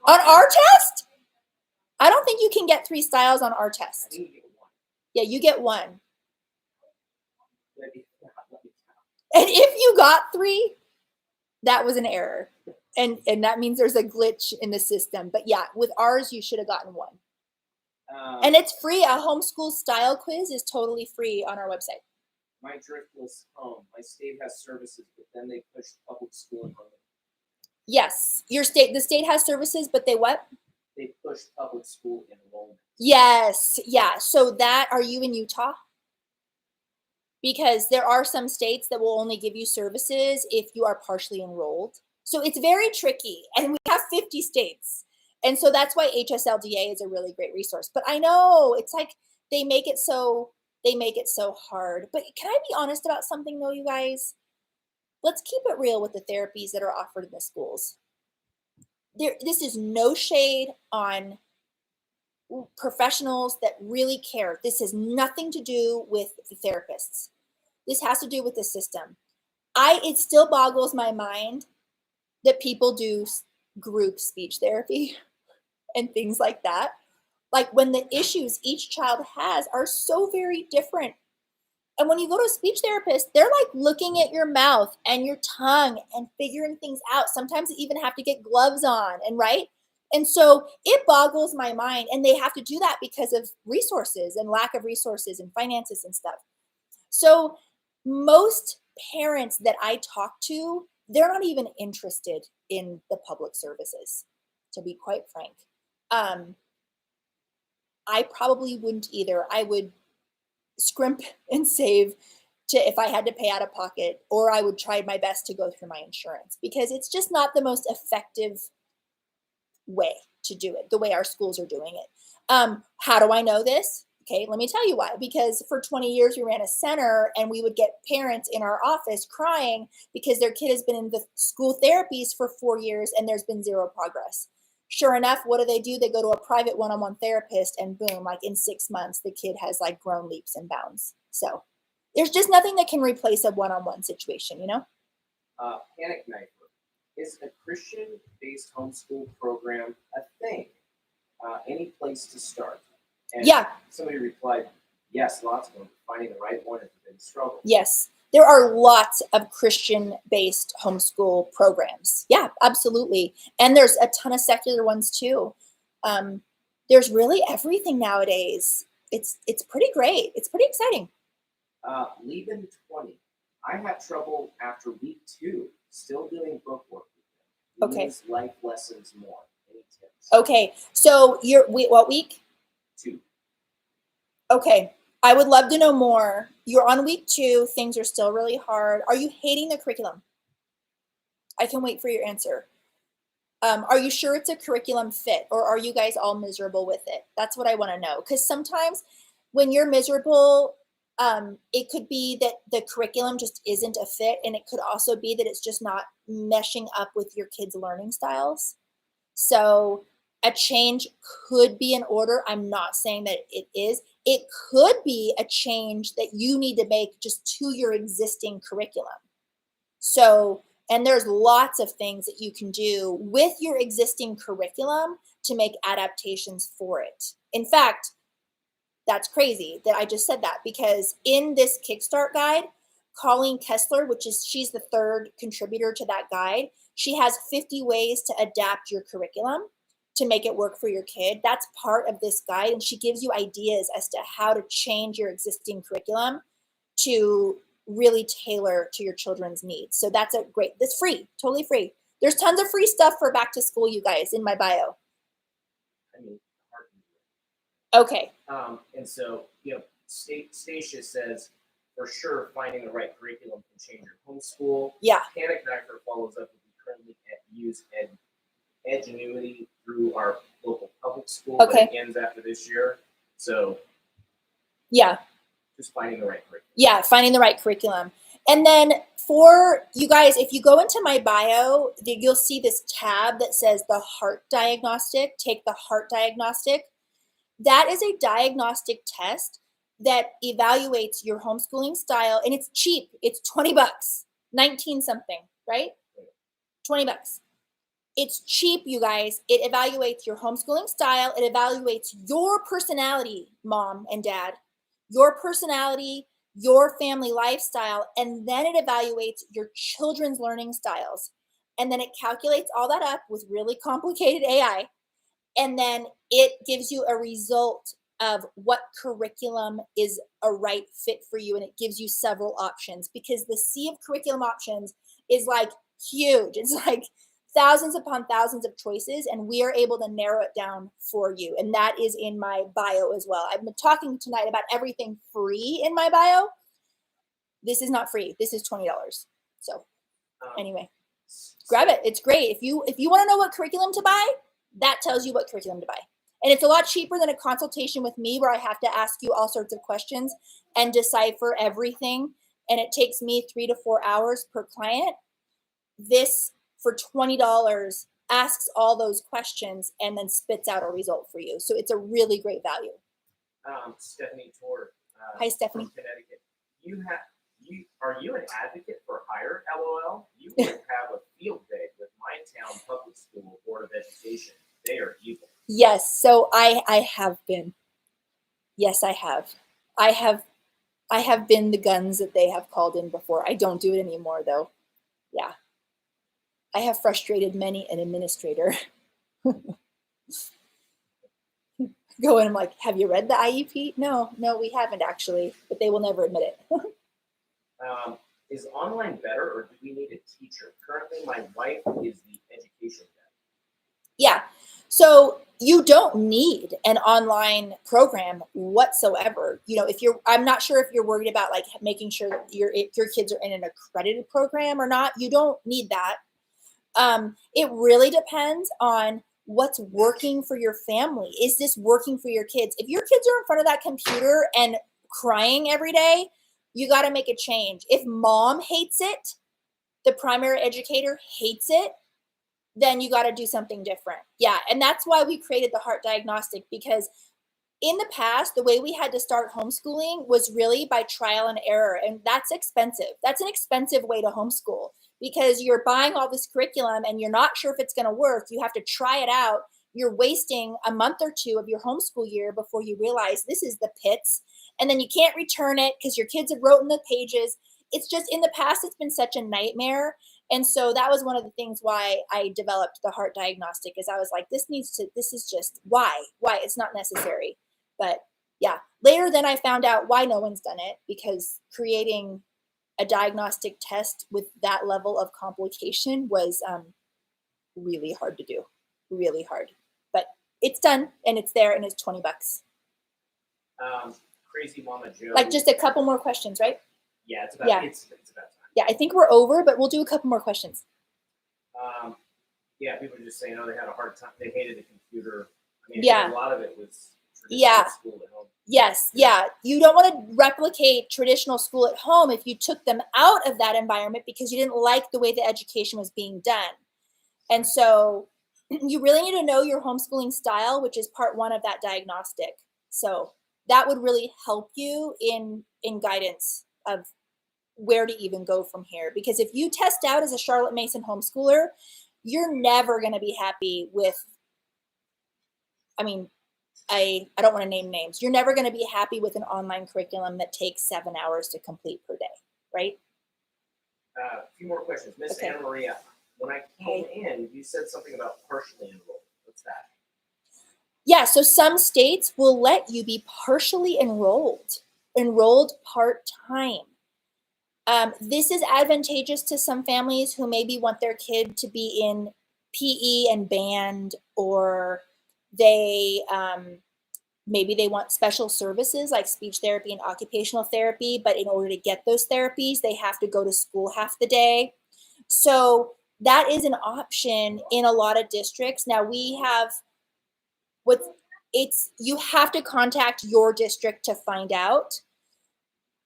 On our test? I don't think you can get 3 styles on our test. I think you get 1. Yeah, you get 1. And if you got 3, that was an error. And that means there's a glitch in the system. But yeah, with ours, you should have gotten 1. And it's free. A homeschool style quiz is totally free on our website. My driftless home. My state has services, but then they push public school enrollment. Yes, the state has services, but they what? They push public school enrollment. Yes, yeah. So are you in Utah? because there are some states that will only give you services if you are partially enrolled. So it's very tricky, and we have 50 states. And so that's why HSLDA is a really great resource. But I know it's like they make it so hard. But can I be honest about something though, you guys? Let's keep it real with the therapies that are offered in the schools. This is no shade on professionals that really care. This has nothing to do with the therapists. This has to do with the system. It still boggles my mind that people do group speech therapy and things like that. Like when the issues each child has are so very different. And when you go to a speech therapist, they're like looking at your mouth and your tongue and figuring things out. Sometimes they even have to get gloves on, and right? And so it boggles my mind. And they have to do that because of resources and lack of resources and finances and stuff. So most parents that I talk to, they're not even interested in the public services, to be quite frank. I probably wouldn't either. I would scrimp and save to if I had to pay out of pocket, or I would try my best to go through my insurance, because it's just not the most effective way to do it, the way our schools are doing it. How do I know this? Okay, let me tell you why. Because for 20 years we ran a center, and we would get parents in our office crying because their kid has been in the school therapies for 4 years and there's been zero progress. Sure enough, what do? They go to a private one-on-one therapist, and boom, like in 6 months, the kid has like grown leaps and bounds. So there's just nothing that can replace a one-on-one situation, you know? Panic Knifer. Is a Christian-based homeschool program a thing? Any place to start? And yeah. Somebody replied, yes, lots of them. Finding the right one has been a struggle. Yes. There are lots of Christian-based homeschool programs. Yeah, absolutely. And there's a ton of secular ones too. There's really everything nowadays. It's pretty great. It's pretty exciting. Leaving 20. I had trouble after week 2, still doing book work with them. Okay. Use life lessons more. Any tips? Okay. So what week? 2. Okay. I would love to know more. You're on week 2. Things are still really hard. Are you hating the curriculum? I can wait for your answer. Are you sure it's a curriculum fit, or are you guys all miserable with it? That's what I want to know. Because sometimes when you're miserable, it could be that the curriculum just isn't a fit. And it could also be that it's just not meshing up with your kids' learning styles. So a change could be in order. I'm not saying that it is. It could be a change that you need to make just to your existing curriculum. So, and there's lots of things that you can do with your existing curriculum to make adaptations for it. In fact, that's crazy that I just said that, because in this Kickstart guide, Colleen Kessler, she's the 3rd contributor to that guide, she has 50 ways to adapt your curriculum to make it work for your kid. That's part of this guide, and she gives you ideas as to how to change your existing curriculum to really tailor to your children's needs. So that's free, totally free. There's tons of free stuff for back to school, you guys, in my bio. Okay. And so, Stacia says, for sure, finding the right curriculum can change your homeschool. Yeah. Panic Knifer follows up with, we currently use Edgenuity through our local public school. Okay. That ends after this year. So, yeah. Just finding the right curriculum. Yeah, finding the right curriculum. And then for you guys, if you go into my bio, you'll see this tab that says the Heart Diagnostic. Take the Heart Diagnostic. That is a diagnostic test that evaluates your homeschooling style, and it's cheap. It's $20, 19 something, right? $20. It's cheap, you guys. It evaluates your homeschooling style. It evaluates your personality, mom and dad, your personality, your family lifestyle, and then it evaluates your children's learning styles. And then it calculates all that up with really complicated AI. And then it gives you a result of what curriculum is a right fit for you. And it gives you several options, because the sea of curriculum options is like huge. It's like thousands upon thousands of choices, and we are able to narrow it down for you. And that is in my bio as well. I've been talking tonight about everything free in my bio, This is not free. This is $20. So anyway, So- grab it. It's great. If you want to know what curriculum to buy, that tells you what curriculum to buy. And it's a lot cheaper than a consultation with me where I have to ask you all sorts of questions and decipher everything. And it takes me 3 to 4 hours per client. This, for $20, asks all those questions and then spits out a result for you. So it's a really great value. Stephanie Tor. Hi, Stephanie. From Connecticut. Are you an advocate for higher LOL? You would have a field day with my town public school board of education. They are evil. Yes, so I have been. Yes, I have. I have been the guns that they have called in before. I don't do it anymore though. Yeah. I have frustrated many an administrator. Go in, I'm like, have you read the IEP? No, we haven't actually, but they will never admit it. Is online better or do we need a teacher? Currently, my wife is the education vet. Yeah. So you don't need an online program whatsoever. You know, I'm not sure if you're worried about like making sure that your kids are in an accredited program or not. You don't need that. It really depends on what's working for your family. Is this working for your kids? If your kids are in front of that computer and crying every day, you got to make a change. If mom hates it, the primary educator hates it, then you got to do something different. Yeah. And that's why we created the Heart Diagnostic, because in the past, the way we had to start homeschooling was really by trial and error. And that's expensive. That's an expensive way to homeschool because you're buying all this curriculum and you're not sure if it's going to work. You have to try it out. You're wasting a month or two of your homeschool year before you realize this is the pits. And then you can't return it because your kids have wrote in the pages. It's just in the past, it's been such a nightmare. And so that was one of the things why I developed the Heart Diagnostic, is I was like, this is just why it's not necessary. But yeah, later then I found out why no one's done it, because creating a diagnostic test with that level of complication was really hard to do, really hard. But it's done and it's there and it's $20. Crazy Mama Joe. Like just a couple more questions, right? Yeah, it's about time. Yeah, I think we're over, but we'll do a couple more questions. Yeah, people are just saying, they had a hard time. They hated the computer. I mean, Yeah. a lot of it was Yeah. school at home. Yes, yeah. You don't want to replicate traditional school at home if you took them out of that environment because you didn't like the way the education was being done. And so you really need to know your homeschooling style, which is part 1 of that diagnostic. So that would really help you in guidance of where to even go from here. Because if you test out as a Charlotte Mason homeschooler, you're never going to be happy with, I don't want to name names. You're never going to be happy with an online curriculum that takes 7 hours to complete per day, right? A few more questions. Miss Okay. Anna Maria, when I came in, you said something about partially enrolled. What's that? Yeah, so some states will let you be partially enrolled part-time. This is advantageous to some families who maybe want their kid to be in PE and band, or they maybe they want special services like speech therapy and occupational therapy, but in order to get those therapies, they have to go to school half the day. So that is an option in a lot of districts. Now we have you have to contact your district to find out.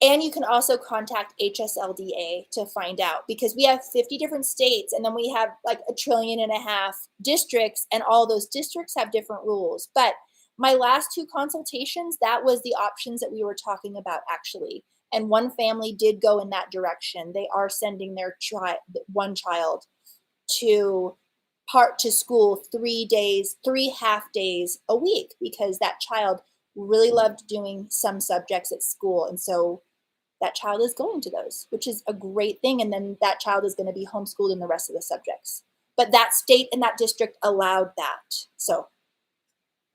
And you can also contact HSLDA to find out, because we have 50 different states and then we have like 1.5 trillion districts, and all those districts have different rules. But my last 2 consultations, that was the options that we were talking about actually. And one family did go in that direction. They are sending their one child to school 3 half days a week, because that child really loved doing some subjects at school. And so that child is going to those, which is a great thing. And then that child is going to be homeschooled in the rest of the subjects. But that state and that district allowed that. So.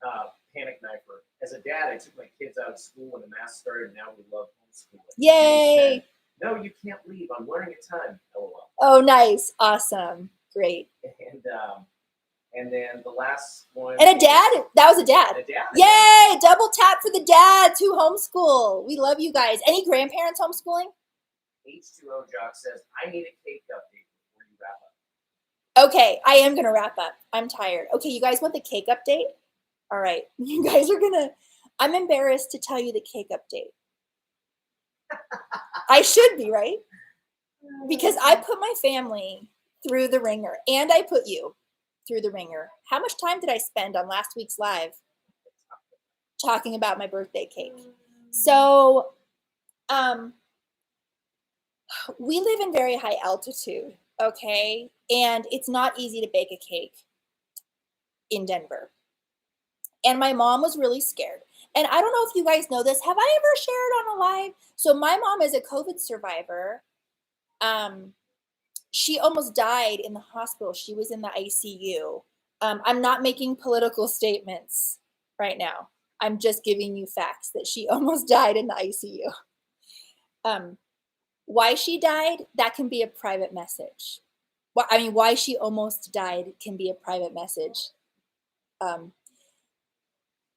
Panic Knifer. As a dad, I took my kids out of school when the mask started, and now we love homeschooling. Yay! No, you can't leave. I'm learning a ton. LOL. Oh, nice. Awesome. Great. And then the last one. And a dad? That was a dad. And a dad. Yay! Double tap for the dads who homeschool. We love you guys. Any grandparents homeschooling? H2O Jock says, I need a cake update before you wrap up. Okay, I am gonna wrap up. I'm tired. Okay, you guys want the cake update? All right, you guys are gonna, I'm embarrassed to tell you the cake update. I should be, right? Because I put my family through the ringer, and I put you through the ringer. How much time did I spend on last week's live talking about my birthday cake? So, we live in very high altitude, okay? And it's not easy to bake a cake in Denver. And my mom was really scared. And I don't know if you guys know this. Have I ever shared on a live? So my mom is a COVID survivor. She almost died in the hospital. She was in the ICU. I'm not making political statements right now. I'm just giving you facts that she almost died in the ICU. Why she died, that can be a private message. Why she almost died can be a private message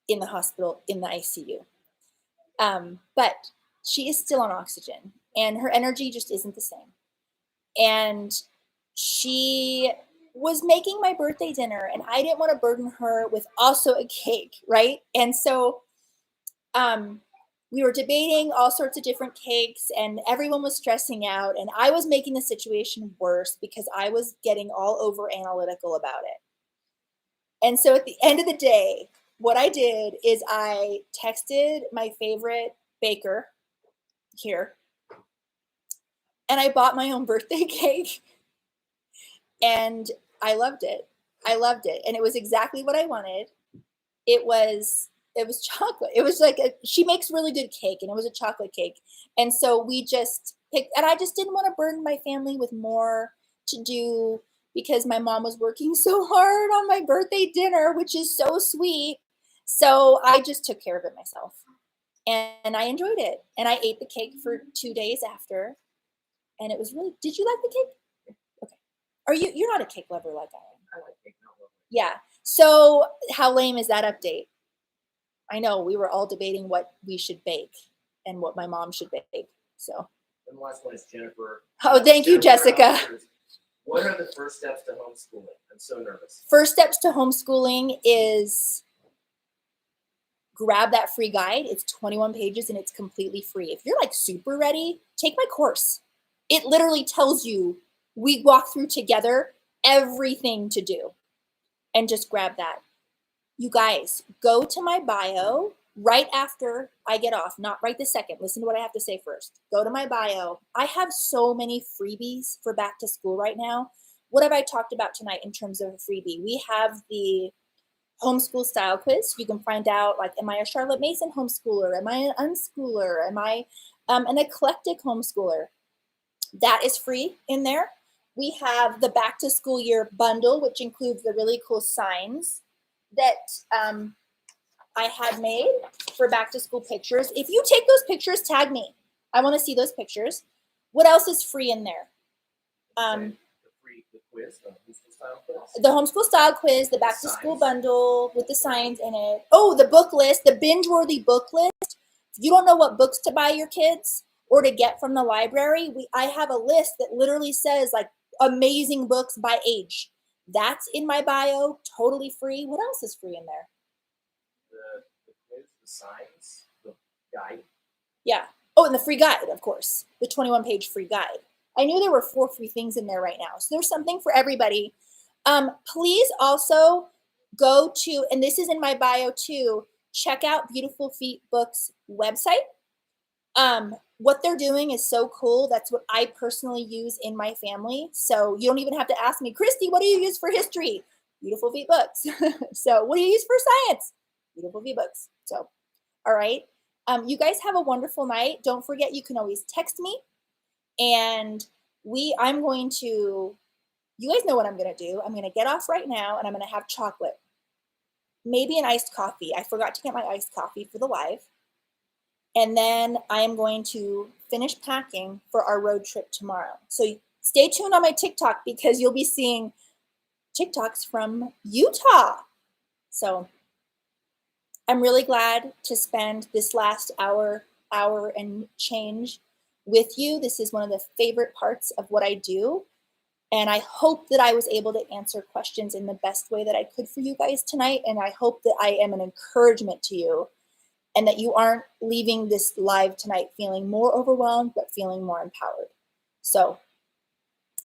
in the hospital, in the ICU. But she is still on oxygen, and her energy just isn't the same. And she was making my birthday dinner, and I didn't want to burden her with also a cake, right? And so we were debating all sorts of different cakes, and everyone was stressing out, and I was making the situation worse because I was getting all over analytical about it. And so at the end of the day, what I did is I texted my favorite baker here, and I bought my own birthday cake, and I loved it. I loved it, and it was exactly what I wanted. It was chocolate. It was like she makes really good cake, and it was a chocolate cake. And so we just picked, and I just didn't want to burden my family with more to do because my mom was working so hard on my birthday dinner, which is so sweet. So I just took care of it myself, and I enjoyed it. And I ate the cake for 2 days after, and it was really. Did you like the cake? Okay. Are you're not a cake lover like I am? I like cake, not lover. Yeah. So how lame is that update? I know we were all debating what we should bake and what my mom should bake. So. And the last one is Jennifer. Oh, thank you, Jessica. What are the first steps to homeschooling? I'm so nervous. First steps to homeschooling is grab that free guide. It's 21 pages and it's completely free. If you're like super ready, take my course. It literally tells you, we walk through together everything to do, and just grab that. You guys, go to my bio right after I get off, not right this second. Listen to what I have to say first. Go to my bio. I have so many freebies for back to school right now. What have I talked about tonight in terms of a freebie? We have the homeschool style quiz. You can find out, like, am I a Charlotte Mason homeschooler? Am I an unschooler? Am I an eclectic homeschooler? That is free in there. We have the back to school year bundle, which includes the really cool signs that I had made for back to school pictures. If you take those pictures, tag me. I want to see those pictures. What else is free in there? The quiz, the homeschool style quiz. The homeschool style quiz, the back to school bundle with the signs in it. Oh, the book list, the binge-worthy book list. If you don't know what books to buy your kids or to get from the library, I have a list that literally says like amazing books by age. That's in my bio, totally free. What else is free in there? The quiz, the signs, the guide. Yeah. Oh, and the free guide, of course. The 21-page free guide. I knew there were 4 free things in there right now. So there's something for everybody. Please also go to, and this is in my bio too, check out Beautiful Feet Books website. What they're doing is so cool. That's what I personally use in my family. So you don't even have to ask me, Christy, what do you use for history? Beautiful Feet Books. So what do you use for science? Beautiful Feet Books. So, all right. You guys have a wonderful night. Don't forget, you can always text me. And I'm going to, you guys know what I'm going to do. I'm going to get off right now, and I'm going to have chocolate. Maybe an iced coffee. I forgot to get my iced coffee for the live. And then I am going to finish packing for our road trip tomorrow. So stay tuned on my TikTok because you'll be seeing TikToks from Utah. So I'm really glad to spend this last hour and change with you. This is one of the favorite parts of what I do. And I hope that I was able to answer questions in the best way that I could for you guys tonight. And I hope that I am an encouragement to you and that you aren't leaving this live tonight feeling more overwhelmed, but feeling more empowered. So